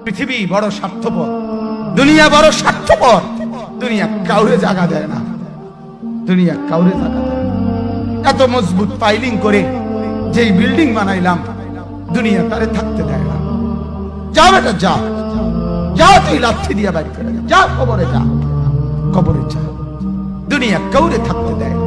পৃথিবী বড় স্বার্থপর, দুনিয়া বড় স্বার্থপর। দুনিয়া কাউরে জায়গা দেয় না, দুনিয়া কাউরে জায়গা দেয় না। এত মজবুত পাইলিং করে যেই বিল্ডিং বানাইলাম, দুনিয়া তারে থাকতে দেয় না। যা বেটা যা, যা তুই লাথি দিয়া বাড়ি করে যা, কবরে যা, কবরে যা। দুনিয়া কাউরে থাকতে দেয় না।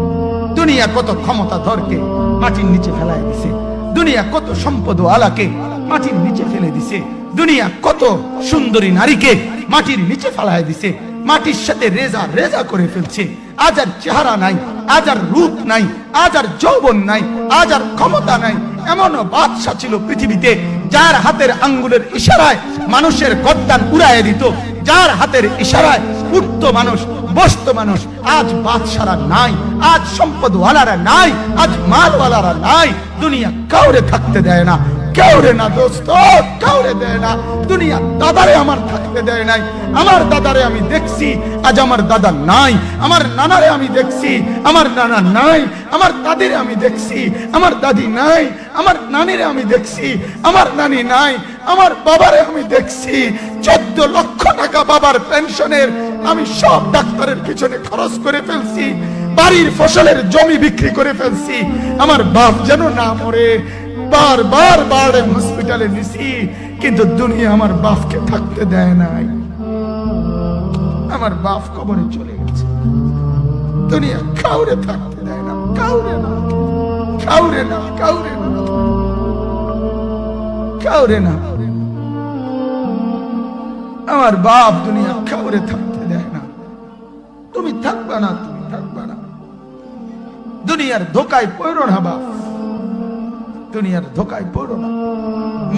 দুনিয়া কত ক্ষমতাধরকে মাটির নিচে ফেলায় দিছে, দুনিয়া কত সম্পদ আলাকে মাটির নিচে ফেলে দিছে, দুনিয়া কত সুন্দরী নারীকে মাটির নিচে ফেলায় দিছে, মাটির সাথে রেজা রেজা করে ফেলছে। আজ আর চেহারা নাই, আজ আর রূপ নাই, আজ আর যৌবন নাই, আজ আর ক্ষমতা নাই। এমন বাদশা ছিল পৃথিবীতে যার হাতের আঙ্গুলের ইশারায় মানুষের গর্দান উড়াইয়া দিত, যার হাতের ইশারায় উঠতো মানুষ, বসতো মানুষ। আজ বাদশারা নাই, আজ সম্পদওয়ালারা নাই, আজ মালওয়ালারা নাই। দুনিয়া কাউরে থাকতে দেয় না, কাউরে না দোস্ত, কাউরে দেয় না। দুনিয়া দাদারে আমার থাকতে দেয় নাই। আমার দাদারে আমি দেখছি, আজ আমার দাদা নাই। আমার নানারে আমি দেখছি, আমার নানা নাই। আমার দাদিরে আমি দেখছি, আমার দাদি নাই। আমার নানিরে আমি দেখছি, আমার নানি নাই। আমার বাবারে আমি দেখছি, 14 লক্ষ টাকা বাবার পেনশনের আমি সব ডাক্তারের পিছনে খরচ করে ফেলছি, বাড়ির ফসলের জমি বিক্রি করে ফেলছি। আমার বাপ যেন না মরে বারবার বারে হসপিটালে নিছি, কিন্তু দুনিয়া আমার বাপকে থাকতে দেয় নাই। আমার বাপ কবরে চলে গেছে, দুনিয়া কাউরে থাকতে দেয় না, কাউরে না, কাউরে না, কাউরে না, কাউরে না। আমার বাপ দুনিয়া কাউরে থাকতে দেয় না। তুমি থাকবা না, তুমি থাকবা না। দুনিয়ার ধোকায় পড়ো না বাপ, দুনিয়ার ধোকায় পড়ো না।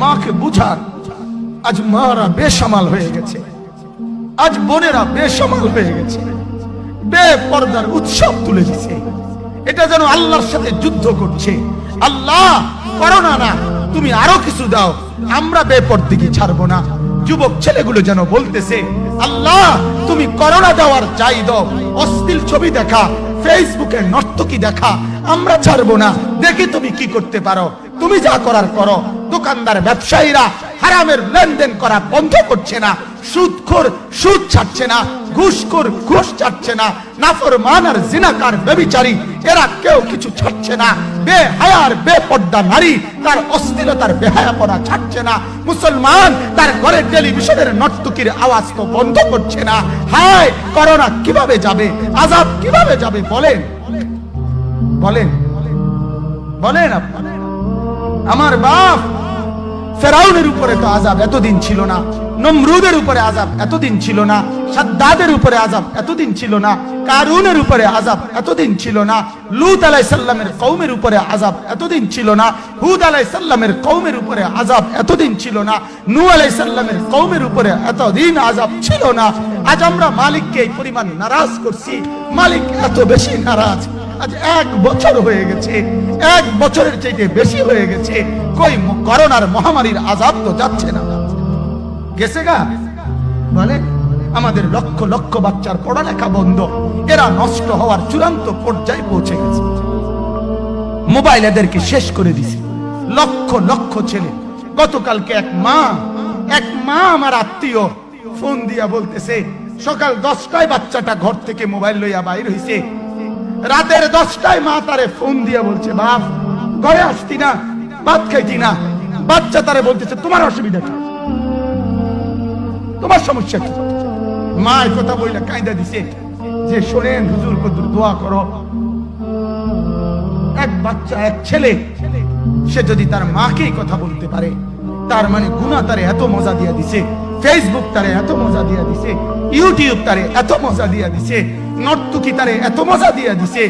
মাকে বুঝান, আজ মারা বেসামাল হয়ে গেছে, আজ বোনেরা বেসামাল হয়ে গেছে, বেপরদার উৎসব তুলে দিছে। এটা যেন আল্লাহর সাথে যুদ্ধ করছে। আল্লাহ করোনা না, তুমি আরো কিছু দাও, আমরা বেপরদিকে ছাড়বো না। যুবক ছেলেগুলো যেন বলতেছে, আল্লাহ তুমি করোনা দেওয়ার চাই দাও, অশ্লীল ছবি দেখা, ফেসবুকে নর্তকী দেখা আমরা ছাড়বো না। দেখি তুমি কি করতে পারো, তুমি যা করার করো। দোকানদার ব্যবসায়ীরা হারামের লেনদেন করা বন্ধ করছে না, সুদখোর সুদ ছাড়ছে না, ঘুষখোর ঘুষ ছাড়ছে না, নাফরমান আর জিনাকার ব্যভিচারী এরা কেউ কিছু ছাড়ছে না। বেহায়ার বেপর্দা নারী তার অশ্লীলতার বেহায়াপনা ছাড়ছে না। মুসলমান তার ঘরের টেলিভিশনের নর্তকীর আওয়াজ তো বন্ধ করছে না। হায় করোনা কিভাবে যাবে, আযাব কিভাবে যাবে বলেন, বলেন, বলেন আপনারা। আমার বাপ ফেরাউনের উপরে তো আযাব এতদিন ছিল না, নমরুদের উপরে আযাব এতদিন ছিল না, সাদ্দাদের উপরে আযাব এতদিন ছিল না, কারুনের উপরে আযাব এতদিন ছিল না, লূত আলাইহিস সালামের কওমের উপরে আযাব এতদিন ছিল না, হুদ আলাইহিস সালামের কওমের উপরে আযাব এতদিন ছিল না, নূহ আলাইহিস সালামের কওমের উপরে এতদিন আযাব ছিল না। আজ আমরা মালিককে এই পরিমাণ নারাজ করছি, মালিক এত বেশি নারাজ। আজ 1 বছর হয়ে গেছে, 1 বছরের চাইতে বেশি হয়ে গেছে, কই করোনার মহামারীর আযাব তো যাচ্ছে না, গেছে গা। বলে আমাদের লক্ষ লক্ষ বাচ্চার পড়ালেখা বন্ধ, এরা নষ্ট হওয়ার চূড়ান্ত পর্যায়ে পৌঁছে গেছে। মোবাইল এদেরকে শেষ করে দিছে, লক্ষ লক্ষ ছেলে। গতকালকে এক মা আমার আত্মীয় ফোন দিয়া বলতেছে, সকাল 10টায় বাচ্চাটা ঘর থেকে মোবাইল লইয়া বাইর হইছে, রাতের 10টায় মা তারে ফোন দিয়া বলছে, বাপ ঘরে আসতি না, ভাত খাইতি না। বাচ্চা তারে বলতেছে, তোমার অসুবিধা কি, তোমার সমস্যা কি? মা এই কথা বইলা কাঁদা দিছে যে, শোনেন হুজুর কদ্দুর দোয়া করো। এক বাচ্চা, এক ছেলে, সে যদি তার মাকেই কথা বলতে পারে, তার মানে গুনাহ তারে এত মজা দিয়া দিছে, ফেসবুক তারে এত মজা দিয়া দিছে, ইউটিউব তারে এত মজা দিয়া দিছে, নর্তকী তারে এত মজা দিয়া দিছে।